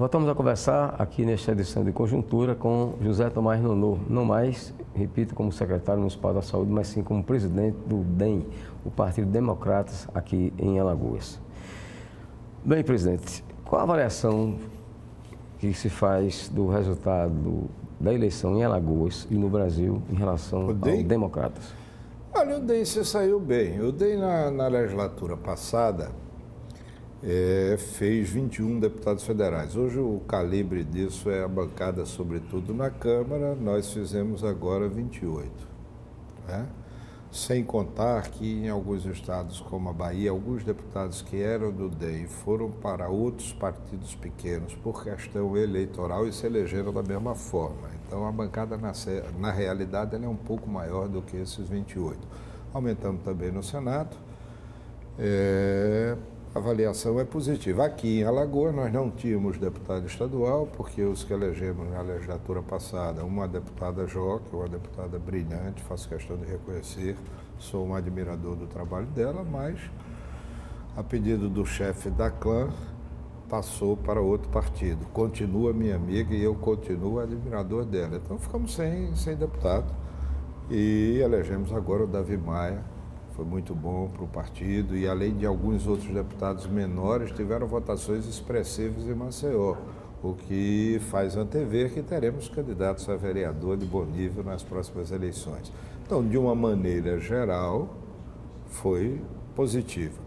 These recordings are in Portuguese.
Voltamos a conversar aqui nesta edição de Conjuntura com José Tomás Nonô, não mais, repito, como secretário municipal da Saúde, mas sim como presidente do DEM, o Partido Democratas, aqui em Alagoas. Bem, presidente, qual a avaliação que se faz do resultado da eleição em Alagoas e no Brasil em relação ao Democratas? Olha, o DEM se saiu bem. O DEM na legislatura passada fez 21 deputados federais. Hoje o calibre disso é a bancada, sobretudo na Câmara, nós fizemos agora 28. Né? Sem contar que em alguns estados, como a Bahia, alguns deputados que eram do DEM foram para outros partidos pequenos por questão eleitoral e se elegeram da mesma forma. Então a bancada, na realidade, ela é um pouco maior do que esses 28. Aumentamos também no Senado. A avaliação é positiva. Aqui em Alagoas nós não tínhamos deputado estadual, porque os que elegemos na legislatura passada, uma deputada Joca, uma deputada brilhante, faço questão de reconhecer, sou um admirador do trabalho dela, mas a pedido do chefe da clã, passou para outro partido. Continua minha amiga e eu continuo admirador dela. Então ficamos sem deputado e elegemos agora o Davi Maia. Foi muito bom para o partido e, além de alguns outros deputados menores, tiveram votações expressivas em Maceió, o que faz antever que teremos candidatos a vereador de bom nível nas próximas eleições. Então, de uma maneira geral, foi positiva.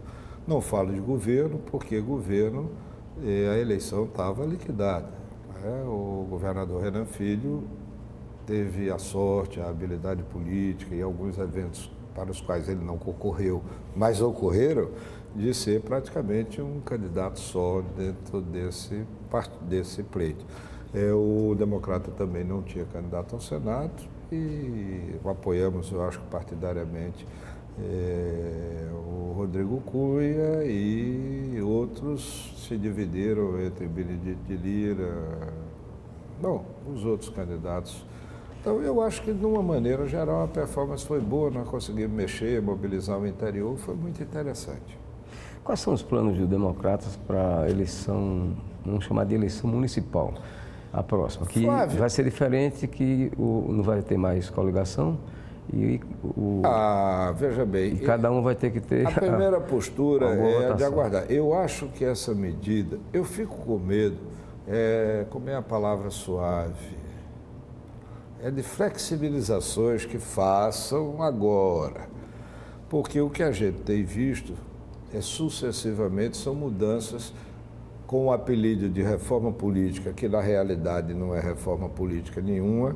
Não falo de governo, porque governo, a eleição estava liquidada. O governador Renan Filho teve a sorte, a habilidade política e alguns eventos para os quais ele não concorreu, mas ocorreram, de ser praticamente um candidato só dentro desse pleito. O Democrata também não tinha candidato ao Senado e apoiamos, eu acho que partidariamente, o Rodrigo Cunha, e outros se dividiram entre Benedito de Lira, os outros candidatos. Então, eu acho que, de uma maneira geral, a performance foi boa, nós conseguimos mexer, mobilizar o interior, foi muito interessante. Quais são os planos dos Democratas para a eleição, vamos chamar de eleição municipal, a próxima? Que Flávio, vai ser diferente, que não vai ter mais coligação veja bem, e cada um vai ter que ter... A primeira postura é de aguardar. Eu acho que essa medida, eu fico com medo, como é a palavra suave, de flexibilizações que façam agora, porque o que a gente tem visto sucessivamente são mudanças com o apelido de reforma política, que na realidade não é reforma política nenhuma.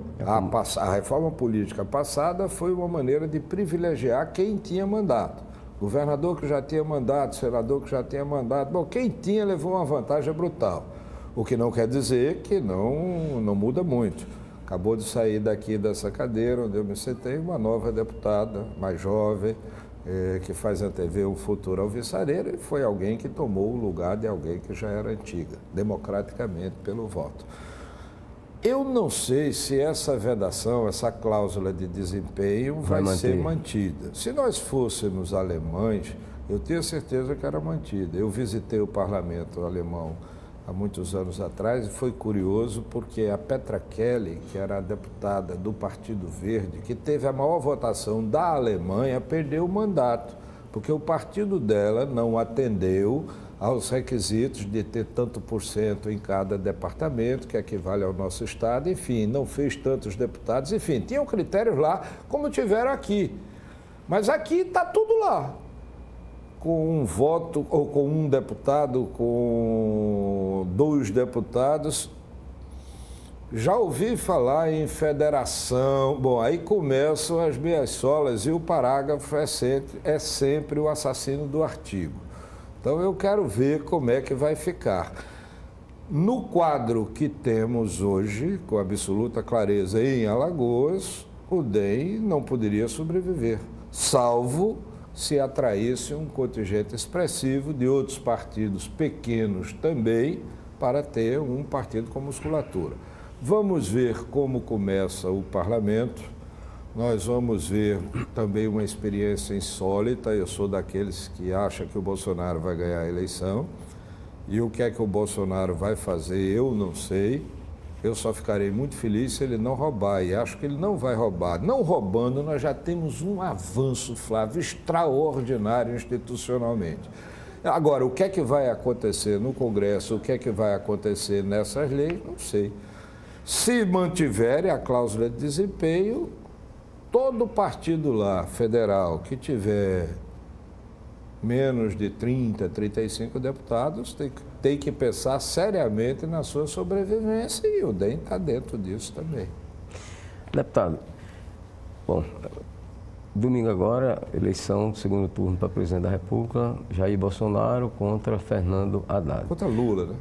A reforma política passada foi uma maneira de privilegiar quem tinha mandato. Governador que já tinha mandato, senador que já tinha mandato, quem tinha levou uma vantagem brutal, o que não quer dizer que não muda muito. Acabou de sair daqui dessa cadeira onde eu me sentei uma nova deputada, mais jovem, que faz antever um futuro alvissareiro, e foi alguém que tomou o lugar de alguém que já era antiga, democraticamente pelo voto. Eu não sei se essa vedação, essa cláusula de desempenho vai ser mantida. Se nós fôssemos alemães, eu tenho certeza que era mantida. Eu visitei o parlamento alemão há muitos anos atrás, e foi curioso porque a Petra Kelly, que era a deputada do Partido Verde, que teve a maior votação da Alemanha, perdeu o mandato, porque o partido dela não atendeu aos requisitos de ter tanto por cento em cada departamento, que equivale ao nosso estado, enfim, não fez tantos deputados, enfim, tinham critérios lá, como tiveram aqui. Mas aqui está tudo lá. Com um voto, ou com um deputado, com 2 deputados. Já ouvi falar em federação. Bom, aí começam as minhas solas e o parágrafo é sempre o assassino do artigo. Então eu quero ver como é que vai ficar. No quadro que temos hoje, com absoluta clareza em Alagoas, o DEM não poderia sobreviver, salvo se atraísse um contingente expressivo de outros partidos pequenos também, para ter um partido com musculatura. Vamos ver como começa o parlamento, nós vamos ver também uma experiência insólita. Eu sou daqueles que acham que o Bolsonaro vai ganhar a eleição, E o que é que o Bolsonaro vai fazer, eu não sei. Eu só ficarei muito feliz se ele não roubar, e acho que ele não vai roubar. Não roubando, nós já temos um avanço, Flávio, extraordinário institucionalmente. Agora, o que é que vai acontecer no Congresso, o que é que vai acontecer nessas leis, não sei. Se mantiverem a cláusula de desempenho, todo partido lá, federal, que tiver menos de 30, 35 deputados, tem que pensar seriamente na sua sobrevivência, e o DEM está dentro disso também. Deputado, bom, domingo agora, eleição do segundo turno para presidente da República, Jair Bolsonaro contra Fernando Haddad. Contra Lula, né?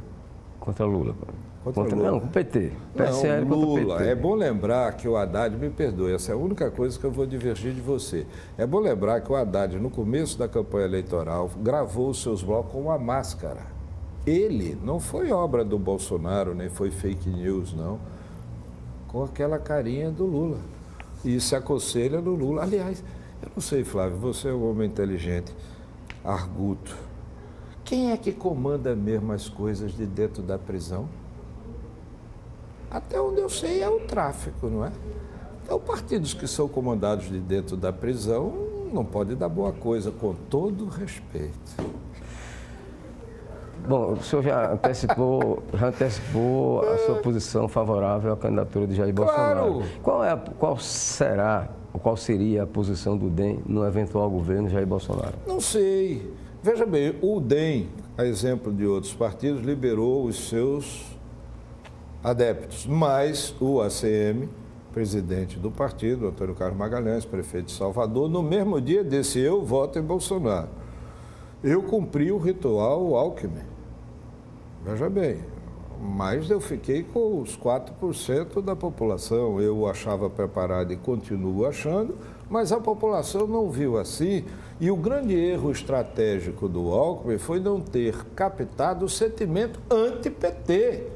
Contra Lula. Contra Lula. Não, com o PT. PSL não, Lula. PT. É bom lembrar que o Haddad, me perdoe, essa é a única coisa que eu vou divergir de você. É bom lembrar que o Haddad, no começo da campanha eleitoral, gravou os seus blocos com uma máscara. Ele não foi obra do Bolsonaro, nem foi fake news, não, com aquela carinha do Lula. E se aconselha no Lula. Aliás, eu não sei, Flávio, você é um homem inteligente, arguto. Quem é que comanda mesmo as coisas de dentro da prisão? Até onde eu sei é o tráfico, não é? Então, partidos que são comandados de dentro da prisão não podem dar boa coisa, com todo respeito. Bom, o senhor já antecipou a sua posição favorável à candidatura de Jair Bolsonaro. Qual seria a posição do DEM no eventual governo Jair Bolsonaro? Não sei. Veja bem, o DEM, a exemplo de outros partidos, liberou os seus adeptos, mas o ACM, presidente do partido, Antônio Carlos Magalhães, prefeito de Salvador, no mesmo dia disse: eu voto em Bolsonaro. Eu cumpri o ritual Alckmin, veja bem, mas eu fiquei com os 4% da população. Eu achava preparado e continuo achando, mas a população não viu assim. E o grande erro estratégico do Alckmin foi não ter captado o sentimento anti-PT.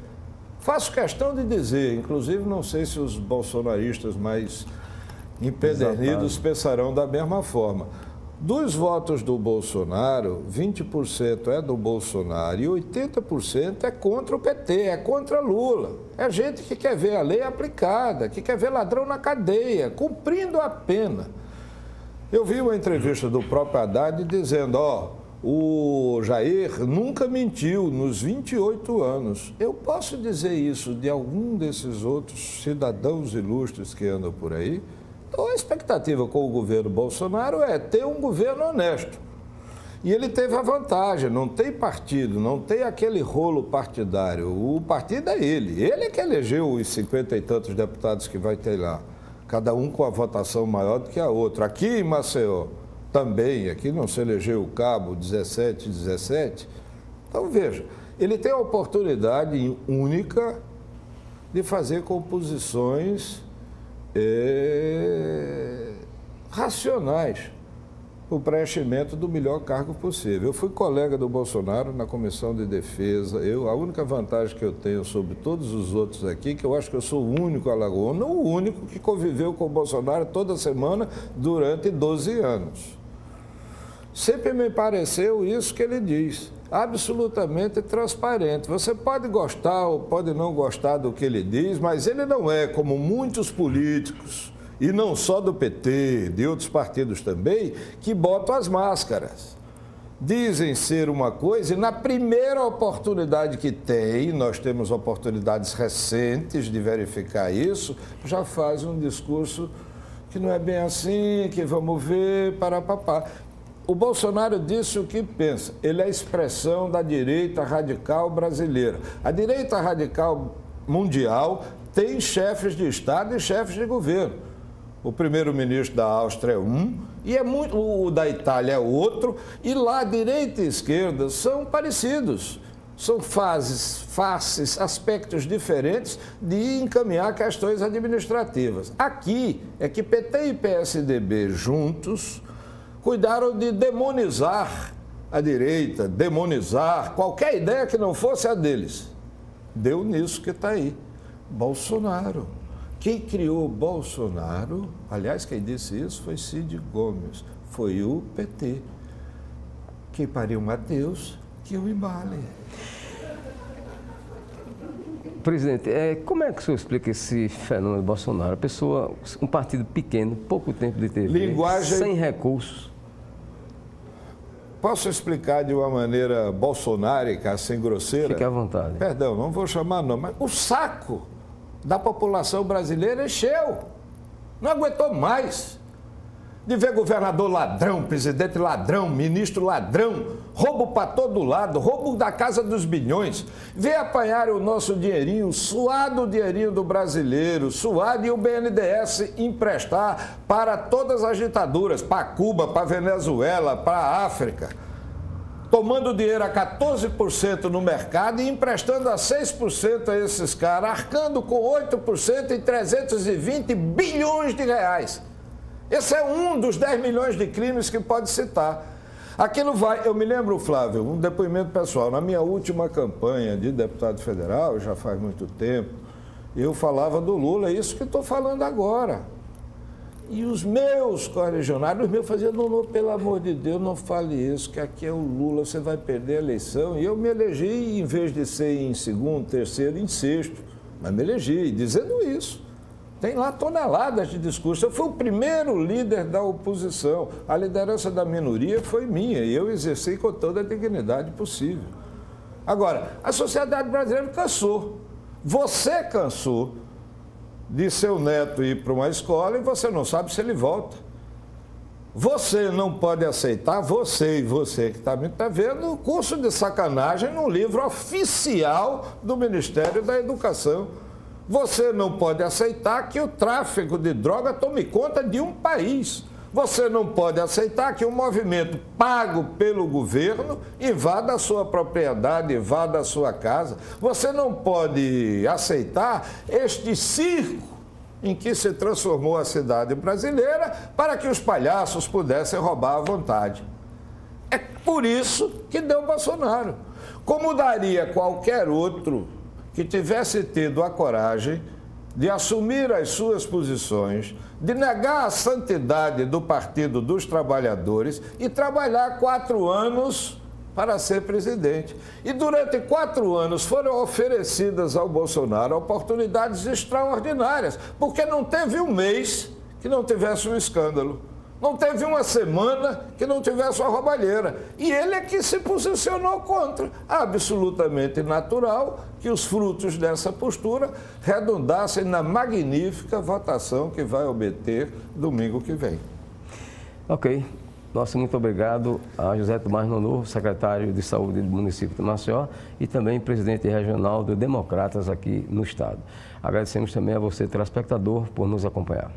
Faço questão de dizer, inclusive não sei se os bolsonaristas mais empedernidos pensarão da mesma forma. Dos votos do Bolsonaro, 20% é do Bolsonaro e 80% é contra o PT, é contra Lula. É gente que quer ver a lei aplicada, que quer ver ladrão na cadeia, cumprindo a pena. Eu vi uma entrevista do próprio Haddad dizendo, o Jair nunca mentiu nos 28 anos. Eu posso dizer isso de algum desses outros cidadãos ilustres que andam por aí? Então, a expectativa com o governo Bolsonaro é ter um governo honesto. E ele teve a vantagem, não tem partido, não tem aquele rolo partidário. O partido é ele. Ele é que elegeu os 50 e tantos deputados que vai ter lá. Cada um com a votação maior do que a outra. Aqui em Maceió, também, aqui não se elegeu o cabo 17. Então, veja, ele tem a oportunidade única de fazer composições racionais para o preenchimento do melhor cargo possível. Eu fui colega do Bolsonaro na Comissão de Defesa. A única vantagem que eu tenho sobre todos os outros aqui, que eu acho que eu sou o único alagoano, não o único que conviveu com o Bolsonaro toda semana durante 12 anos. Sempre me pareceu isso que ele diz, absolutamente transparente. Você pode gostar ou pode não gostar do que ele diz, mas ele não é como muitos políticos, e não só do PT, de outros partidos também, que botam as máscaras. Dizem ser uma coisa e na primeira oportunidade que tem, nós temos oportunidades recentes de verificar isso, já faz um discurso que não é bem assim, que vamos ver, papá. O Bolsonaro disse o que pensa. Ele é a expressão da direita radical brasileira. A direita radical mundial tem chefes de Estado e chefes de governo. O primeiro-ministro da Áustria é um, e o da Itália é outro, e lá a direita e a esquerda são parecidos. São faces, aspectos diferentes de encaminhar questões administrativas. Aqui é que PT e PSDB juntos cuidaram de demonizar a direita, demonizar qualquer ideia que não fosse a deles. Deu nisso que está aí. Bolsonaro. Quem criou Bolsonaro, aliás, quem disse isso foi Cid Gomes, foi o PT. Quem pariu a Deus, que o embale. Presidente, como é que o senhor explica esse fenômeno do Bolsonaro? A pessoa, um partido pequeno, pouco tempo de TV, sem recursos. Posso explicar de uma maneira bolsonárica, assim, grosseira? Fique à vontade. Perdão, não vou chamar não, mas o saco da população brasileira encheu. Não aguentou mais de ver governador ladrão, presidente ladrão, ministro ladrão, roubo para todo lado, roubo da casa dos bilhões, ver apanhar o nosso dinheirinho, suado dinheirinho do brasileiro, suado, e o BNDES emprestar para todas as ditaduras, para Cuba, para Venezuela, para a África, tomando dinheiro a 14% no mercado e emprestando a 6% a esses caras, arcando com 8% e 320 bilhões de reais. Esse é um dos 10 milhões de crimes que pode citar. Aquilo vai, eu me lembro, Flávio, um depoimento pessoal, na minha última campanha de deputado federal, já faz muito tempo, eu falava do Lula, é isso que estou falando agora. E os meus correligionários, faziam, não, pelo amor de Deus, não fale isso, que aqui é o Lula, você vai perder a eleição. E eu me elegi, em vez de ser em segundo, terceiro, em sexto, mas me elegi, dizendo isso. Tem lá toneladas de discurso. Eu fui o primeiro líder da oposição. A liderança da minoria foi minha e eu exerci com toda a dignidade possível. Agora, a sociedade brasileira cansou. Você cansou de seu neto ir para uma escola e você não sabe se ele volta. Você não pode aceitar, você que está me vendo, o curso de sacanagem no livro oficial do Ministério da Educação. Você não pode aceitar que o tráfico de droga tome conta de um país. Você não pode aceitar que um movimento pago pelo governo invada a sua propriedade, invada a sua casa. Você não pode aceitar este circo em que se transformou a cidade brasileira para que os palhaços pudessem roubar à vontade. É por isso que deu Bolsonaro. Como daria qualquer outro que tivesse tido a coragem de assumir as suas posições, de negar a santidade do Partido dos Trabalhadores e trabalhar 4 anos para ser presidente. E durante 4 anos foram oferecidas ao Bolsonaro oportunidades extraordinárias, porque não teve um mês que não tivesse um escândalo. Não teve uma semana que não tivesse uma roubalheira. E ele é que se posicionou contra. Absolutamente natural que os frutos dessa postura redundassem na magnífica votação que vai obter domingo que vem. Ok. Nosso muito obrigado a José Tomás Nonô, secretário de Saúde do município de Maceió e também presidente regional do Democratas aqui no estado. Agradecemos também a você, telespectador, por nos acompanhar.